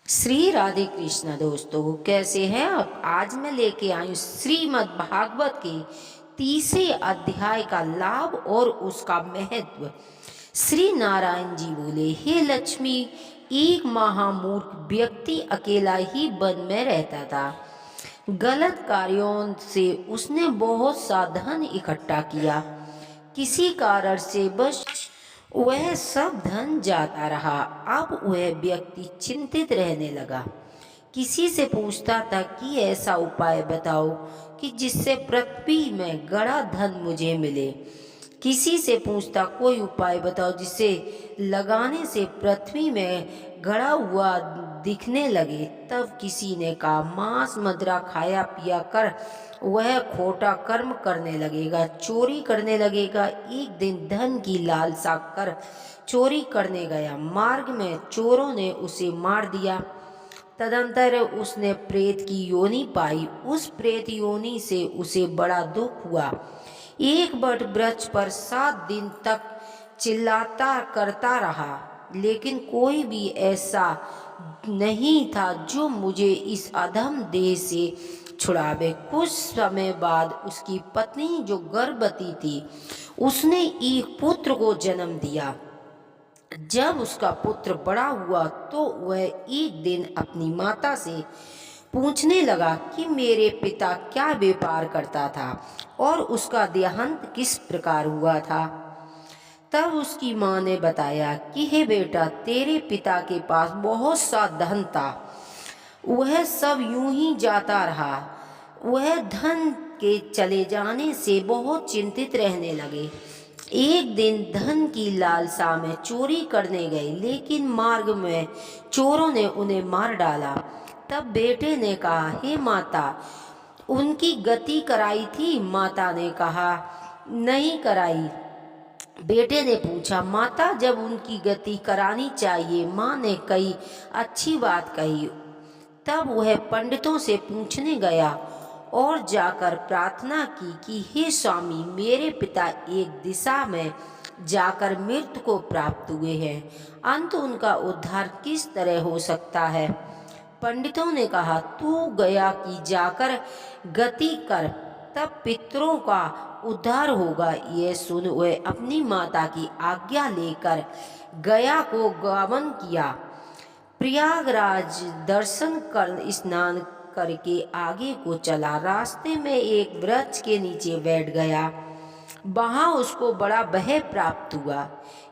श्री राधे कृष्ण। दोस्तों कैसे हैं आप। आज मैं लेके आई हूँ श्रीमद् भागवत के तीसरे अध्याय का लाभ और उसका महत्व। श्री नारायण जी बोले, हे लक्ष्मी, एक महामूर्ख व्यक्ति अकेला ही वन में रहता था। गलत कार्यों से उसने बहुत सा धन इकट्ठा किया। किसी कारण से बस वह सब धन जाता रहा। अब वह व्यक्ति चिंतित रहने लगा। किसी से पूछता था कि ऐसा उपाय बताओ कि जिससे पृथ्वी में गड़ा धन मुझे मिले। किसी से पूछता, कोई उपाय बताओ जिसे लगाने से पृथ्वी में गड़ा हुआ दिखने लगे। तब किसी ने कहा, मांस मदिरा खाया पिया कर वह खोटा कर्म करने लगेगा, चोरी करने लगेगा। एक दिन धन की लालसा कर चोरी करने गया। मार्ग में चोरों ने उसे मार दिया। तदंतर उसने प्रेत की योनि पाई। उस प्रेत योनि से उसे बड़ा दुख हुआ। एक बट वृक्ष पर 7 दिन तक चिल्लाता करता रहा, लेकिन कोई भी ऐसा नहीं था जो मुझे इस अधम देह से छुड़ावे। कुछ समय बाद उसकी पत्नी जो गर्भवती थी, उसने एक पुत्र को जन्म दिया। जब उसका पुत्र बड़ा हुआ तो वह एक दिन अपनी माता से पूछने लगा कि मेरे पिता क्या व्यापार करता था और उसका देहांत किस प्रकार हुआ था। तब उसकी माँ ने बताया कि हे बेटा, तेरे पिता के पास बहुत सा धन था, वह सब यूं ही जाता रहा। वह धन के चले जाने से बहुत चिंतित रहने लगे। एक दिन धन की लालसा में चोरी करने गए, लेकिन मार्ग में चोरों ने उन्हें मार डाला। तब बेटे ने कहा, हे माता, उनकी गति कराई थी। माता ने कहा, नहीं कराई। बेटे ने पूछा, माता, जब उनकी गति करानी चाहिए। माँ ने कही, अच्छी बात कही। तब वह पंडितों से पूछने गया और जाकर प्रार्थना की कि हे स्वामी, मेरे पिता एक दिशा में जाकर मृत्यु को प्राप्त हुए हैं, अंत उनका उद्धार किस तरह हो सकता है। पंडितों ने कहा, तू गया कि जाकर गति कर, तब पितरों का उद्धार होगा। यह सुन वह अपनी माता की आज्ञा लेकर गया को गमन किया। प्रयागराज दर्शन कर स्नान करके आगे को चला। रास्ते में एक वृक्ष के नीचे बैठ गया। वहां उसको बड़ा भय प्राप्त हुआ।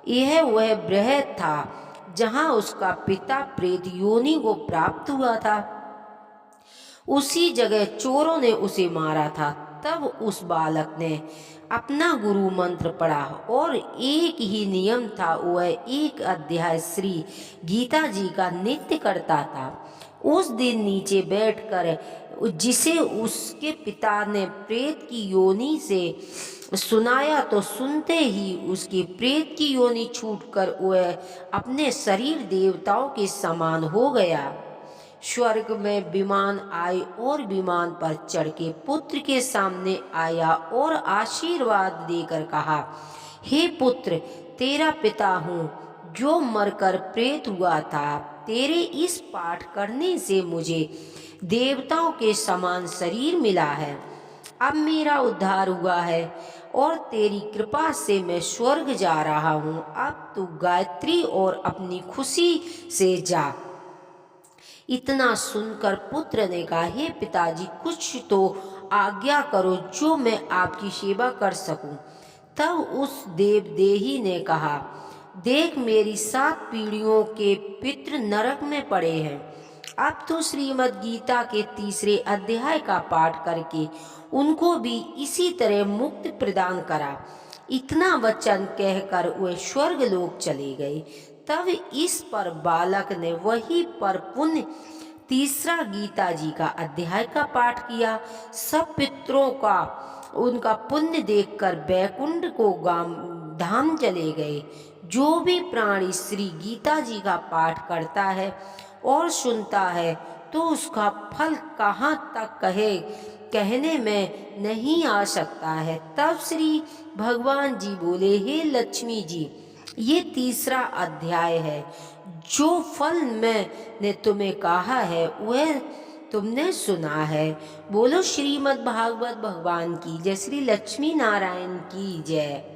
यह वह वृक्ष था जहां उसका पिता प्रेत योनि को प्राप्त हुआ था। उसी जगह चोरों ने उसे मारा था। तब उस बालक ने अपना गुरु मंत्र पढ़ा और एक ही नियम था, वह एक अध्याय श्री गीता जी का नित्य करता था। उस दिन नीचे बैठकर जिसे उसके पिता ने प्रेत की योनि से सुनाया, तो सुनते ही उसकी प्रेत की योनि छूटकर वह अपने शरीर देवताओं के समान हो गया। स्वर्ग में विमान आए और विमान पर चढ़ के पुत्र के सामने आया और आशीर्वाद देकर कहा, हे पुत्र, तेरा पिता हूँ जो मरकर प्रेत हुआ था। तेरे इस पाठ करने से मुझे देवताओं के समान शरीर मिला है। अब मेरा उद्धार हुआ है और तेरी कृपा से मैं स्वर्ग जा रहा हूँ। अब तू गायत्री और अपनी खुशी से जा। इतना सुनकर पुत्र ने कहा, हे पिताजी, कुछ तो आज्ञा करो जो मैं आपकी सेवा कर सकूं। तब उस देवदेही ने कहा, देख, मेरी 7 पीढ़ियों के पितृ नरक में पड़े हैं। अब तो श्रीमद् गीता के तीसरे अध्याय का पाठ करके उनको भी इसी तरह मुक्ति प्रदान करा। इतना वचन कहकर वे स्वर्ग लोक चले गए। तब इस पर बालक ने वही पर पुण्य तीसरा गीता जी का अध्याय का पाठ किया। सब पितरों का उनका पुण्य देखकर बैकुंठ को धाम चले गए। जो भी प्राणी श्री गीता जी का पाठ करता है और सुनता है, तो उसका फल कहाँ तक कहने में नहीं आ सकता है। तब श्री भगवान जी बोले, हे लक्ष्मी जी, ये तीसरा अध्याय है जो फल मैंने तुम्हें कहा है वह तुमने सुना है। बोलो श्रीमद् भागवत भगवान की जय, श्री लक्ष्मी नारायण की जय।